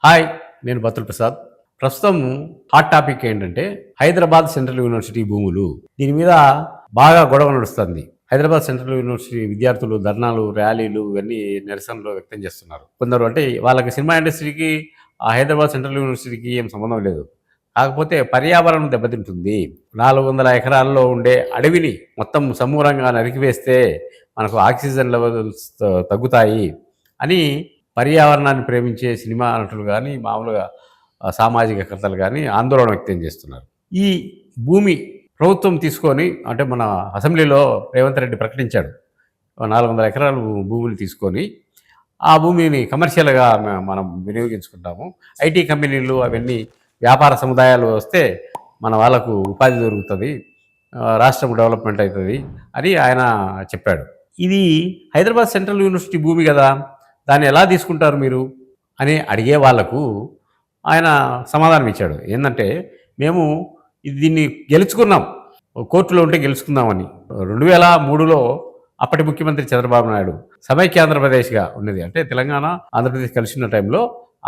Hi, నేను బత్తుల ప్రసాద్. ప్రస్తుతం hot topic ఏంటంటే హైదరాబాద్ సెంట్రల్ యూనివర్సిటీ భూములు. దీని మీద బాగా గొడవ నడుస్తుంది. హైదరాబాద్ సెంట్రల్ యూనివర్సిటీ విద్యార్థులు ధర్నాలు, ర్యాలీలు ఇవన్నీ నిరసనలు వ్యక్తం చేస్తున్నారు. కొందరు అంటే వాళ్ళకి సినిమా ఇండస్ట్రీకి ఆ హైదరాబాద్ సెంట్రల్ యూనివర్సిటీకి ఏం సంబంధం లేదు. కాకపోతే పర్యావరణం దెబ్బతింటుంది. 400 ఎకరాల్లో ఉండే అడవిని మొత్తం సమూలంగా నరికివేస్తే మనకు ఆక్సిజన్ లెవెల్స్ తగ్గుతాయి అని పర్యావరణాన్ని ప్రేమించే సినిమా నటులు కానీ, మామూలుగా సామాజికకర్తలు కానీ ఆందోళన వ్యక్తం చేస్తున్నారు. ఈ భూమి ప్రభుత్వం తీసుకొని అంటే మన అసెంబ్లీలో రేవంత్ రెడ్డి ప్రకటించాడు. 400 ఎకరాలు భూమిని తీసుకొని ఆ భూమిని కమర్షియల్గా మనం వినియోగించుకుంటాము. ఐటీ కంపెనీలు అవన్నీ వ్యాపార సముదాయాలు వస్తే మన వాళ్ళకు ఉపాధి దొరుకుతుంది, రాష్ట్రం డెవలప్మెంట్ అవుతుంది అని ఆయన చెప్పాడు. ఇది హైదరాబాద్ సెంట్రల్ యూనివర్సిటీ భూమి కదా, దాన్ని ఎలా తీసుకుంటారు మీరు అని అడిగే వాళ్లకు ఆయన సమాధానం ఇచ్చాడు. ఏంటంటే మేము దీన్ని గెలుచుకున్నాం, కోర్టులో ఉంటే గెలుచుకుందామని. 2003లో అప్పటి ముఖ్యమంత్రి చంద్రబాబు నాయుడు సమైక్య ఆంధ్రప్రదేశ్గా ఉన్నది, అంటే తెలంగాణ ఆంధ్రప్రదేశ్ కలిసిన టైంలో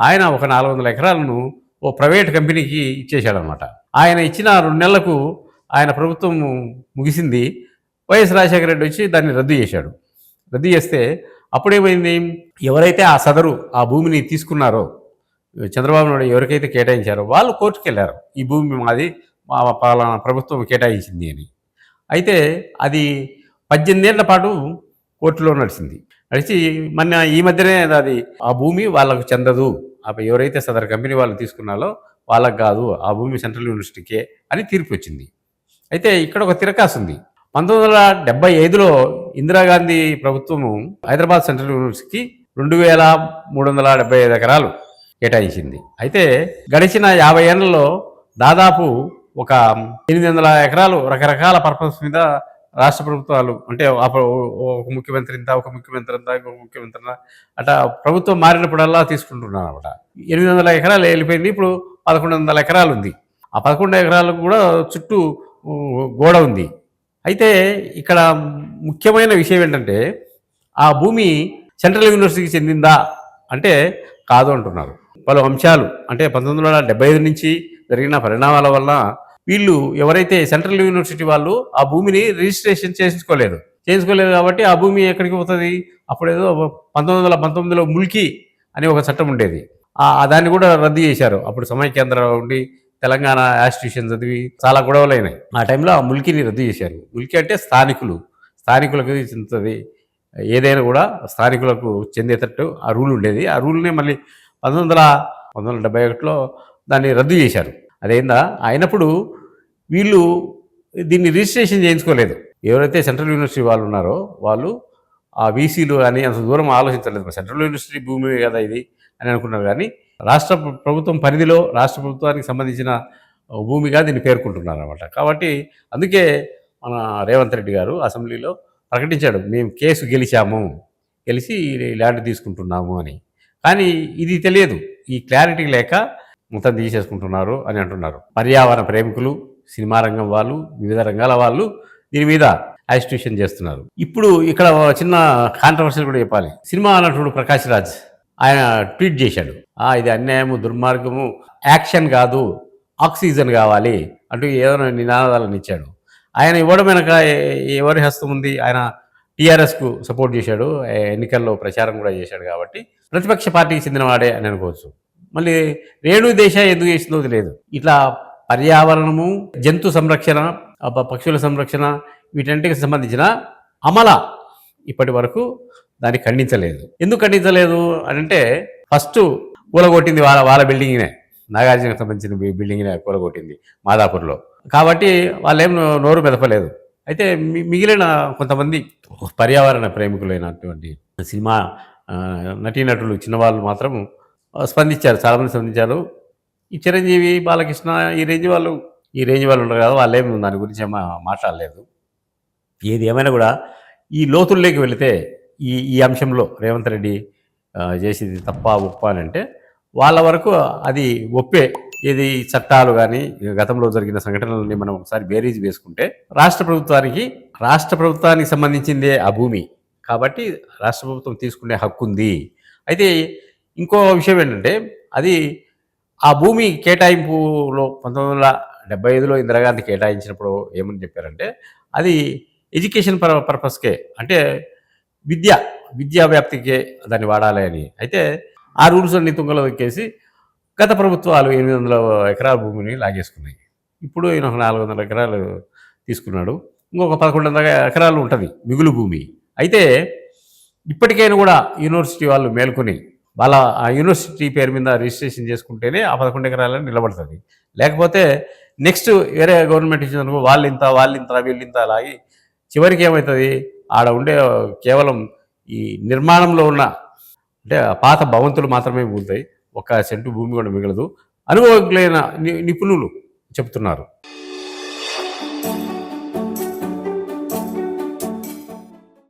ఆయన ఒక 400 ఎకరాలను ఓ ప్రైవేట్ కంపెనీకి ఇచ్చేశాడనమాట. ఆయన ఇచ్చిన 2 నెలలకు ఆయన ప్రభుత్వం ముగిసింది. వైఎస్ రాజశేఖర రెడ్డి వచ్చి దాన్ని రద్దు చేశాడు. రద్దు చేస్తే అప్పుడేమైంది, ఎవరైతే ఆ భూమిని తీసుకున్నారో, చంద్రబాబు నాయుడు ఎవరికైతే కేటాయించారో వాళ్ళు కోర్టుకు వెళ్ళారు. ఈ భూమి మాది, మా పలానా ప్రభుత్వం కేటాయించింది అని. అయితే అది 18 ఏళ్ల పాటు కోర్టులో నడిచి ఈ మధ్యనే అది ఆ భూమి వాళ్ళకు చెందదు, ఎవరైతే సదరు కంపెనీ వాళ్ళు తీసుకున్నారో వాళ్ళకు కాదు, ఆ భూమి సెంట్రల్ యూనివర్సిటీకే అని తీర్పు వచ్చింది. అయితే ఇక్కడ ఒక తిరకాసు ఉంది. 1975లో ఇందిరాగాంధీ ప్రభుత్వము హైదరాబాద్ సెంట్రల్ యూనివర్సిటీకి 2375 ఎకరాలు కేటాయించింది. అయితే గడిచిన 50 ఏళ్లలో దాదాపు ఒక 800 ఎకరాలు రకరకాల పర్పస్ మీద రాష్ట్ర ప్రభుత్వాలు, అంటే ఒక ముఖ్యమంత్రి ఇంత, ఒక ముఖ్యమంత్రి అంతా, ఇంకొక ముఖ్యమంత్రి అట్లా ప్రభుత్వం మారినప్పుడల్లా తీసుకుంటున్నారు అనమాట. 800 ఎకరాలు వెళ్ళిపోయింది. ఇప్పుడు 1100 ఎకరాలు ఉంది. ఆ 11 ఎకరాలకు కూడా చుట్టూ గోడ ఉంది. అయితే ఇక్కడ ముఖ్యమైన విషయం ఏంటంటే ఆ భూమి సెంట్రల్ యూనివర్సిటీకి చెందిందా అంటే కాదు అంటున్నారు. పలు అంశాలు, అంటే 1975 నుంచి జరిగిన పరిణామాల వల్ల వీళ్ళు ఎవరైతే సెంట్రల్ యూనివర్సిటీ వాళ్ళు ఆ భూమిని రిజిస్ట్రేషన్ చేయించుకోలేదు కాబట్టి ఆ భూమి ఎక్కడికి పోతుంది. అప్పుడేదో 1919లో ముల్కీ అని ఒక చట్టం ఉండేది, దాన్ని కూడా రద్దు చేశారు. అప్పుడు సమైక్యాంధ్ర ఉండి తెలంగాణ యాస్టిట్యూషన్ చదివి చాలా గొడవలు అయినాయి. ఆ టైంలో ఆ ముల్కీని రద్దు చేశారు. ముల్కీ అంటే స్థానికులకు చెందుతుంది, ఏదైనా కూడా స్థానికులకు చెందేటట్టు ఆ రూల్ ఉండేది. ఆ రూల్ని మళ్ళీ 1971లో దాన్ని రద్దు చేశారు. అదేందా అయినప్పుడు వీళ్ళు దీన్ని రిజిస్ట్రేషన్ చేయించుకోలేదు. ఎవరైతే సెంట్రల్ యూనివర్సిటీ వాళ్ళు ఉన్నారో వాళ్ళు ఆ వీసీలు అని అంత దూరం ఆలోచించలేదు. సెంట్రల్ యూనివర్సిటీ భూమి కదా ఇది అని అనుకున్నారు. కానీ రాష్ట్ర ప్రభుత్వం పరిధిలో రాష్ట్ర ప్రభుత్వానికి సంబంధించిన భూమిగా దీన్ని పేర్కొంటున్నారు అన్నమాట. కాబట్టి అందుకే మన రేవంత్ రెడ్డి గారు అసెంబ్లీలో ప్రకటించాడు, మేము కేసు గెలిచి ల్యాండ్ తీసుకుంటున్నాము అని. కానీ ఇది తెలియదు, ఈ క్లారిటీ లేక మొత్తం తీసేసుకుంటున్నారు అని అంటున్నారు. పర్యావరణ ప్రేమికులు, సినిమా రంగం వాళ్ళు, వివిధ రంగాల వాళ్ళు దీని మీద యాజిటేషన్ చేస్తున్నారు. ఇప్పుడు ఇక్కడ చిన్న కాంట్రవర్షియల్ కూడా చెప్పాలి. సినిమా నటుడు ప్రకాష్ రాజ్ ఆయన ట్వీట్ చేశాడు, ఇది అన్యాయము, దుర్మార్గము, యాక్షన్ కాదు ఆక్సిజన్ కావాలి అంటూ ఏదైనా నినాదాలను ఇచ్చాడు. ఆయన ఇవ్వడం వెనక ఎవరి హస్తం ఉంది? ఆయన టీఆర్ఎస్కు సపోర్ట్ చేశాడు, ఎన్నికల్లో ప్రచారం కూడా చేశాడు. కాబట్టి ప్రతిపక్ష పార్టీకి చెందినవాడే అని అనుకోవచ్చు. మళ్ళీ రేణు దేశాయ్ ఎందుకు చేసిందో తెలియదు. ఇట్లా పర్యావరణము, జంతు సంరక్షణ, పక్షుల సంరక్షణ వీటన్నిటికి సంబంధించిన అమల ఇప్పటి వరకు దాన్ని ఖండించలేదు. ఎందుకు ఖండించలేదు అని అంటే, ఫస్ట్ కూలగొట్టింది వాళ్ళ బిల్డింగ్నే, నాగార్జునకు సంబంధించిన బిల్డింగ్నే కూలగొట్టింది మాదాపూర్లో. కాబట్టి వాళ్ళేం నోరు మెదపలేదు. అయితే మిగిలిన కొంతమంది పర్యావరణ ప్రేమికులైనటువంటి సినిమా నటీనటులు చిన్నవాళ్ళు మాత్రం స్పందించారు, చాలామంది స్పందించారు. ఈ చిరంజీవి, బాలకృష్ణ ఈ రేంజ్ వాళ్ళు ఉండరు కదా, వాళ్ళేం దాని గురించి మాట్లాడలేదు. ఏది ఏమైనా కూడా ఈ లోతుల్లోకి వెళితే ఈ అంశంలో రేవంత్ రెడ్డి చేసేది తప్ప ఒప్ప అని అంటే వాళ్ళ వరకు అది ఒప్పే. ఏది చట్టాలు కానీ గతంలో జరిగిన సంఘటనలని మనం ఒకసారి బేరీజ్ వేసుకుంటే రాష్ట్ర ప్రభుత్వానికి సంబంధించిందే ఆ భూమి కాబట్టి రాష్ట్ర ప్రభుత్వం తీసుకునే హక్కు ఉంది. అయితే ఇంకో విషయం ఏంటంటే అది ఆ భూమి కేటాయింపులో 1975లో ఇందిరాగాంధీ కేటాయించినప్పుడు ఏమని చెప్పారంటే అది ఎడ్యుకేషన్ పర్పస్కే, అంటే విద్య విద్యా వ్యాప్తికే దాన్ని వాడాలి అని. అయితే ఆ రూల్స్ అన్ని తుంగలో ఎక్కేసి గత ప్రభుత్వాలు 800 ఎకరాల భూమిని లాగేసుకున్నాయి. ఇప్పుడు ఈయన ఒక 400 ఎకరాలు తీసుకున్నాడు. ఇంకొక 1100 ఎకరాలు ఉంటుంది మిగులు భూమి. అయితే ఇప్పటికైనా కూడా యూనివర్సిటీ వాళ్ళు మేల్కొని వాళ్ళ ఆ యూనివర్సిటీ పేరు మీద రిజిస్ట్రేషన్ చేసుకుంటేనే ఆ 11 ఎకరాలని నిలబడుతుంది. లేకపోతే నెక్స్ట్ వేరే గవర్నమెంట్ ఇచ్చినందుకు వాళ్ళింత వీళ్ళింత లాగి చివరికి ఏమవుతుంది, ఆడ ఉండే కేవలం ఈ నిర్మాణంలో ఉన్న అంటే ఆ పాత భవంతులు మాత్రమే మిగులుతాయి. ఒక సెంటు భూమి కూడా మిగలదు. అనుభవజ్ఞులైన నిపుణులు చెప్తున్నారు.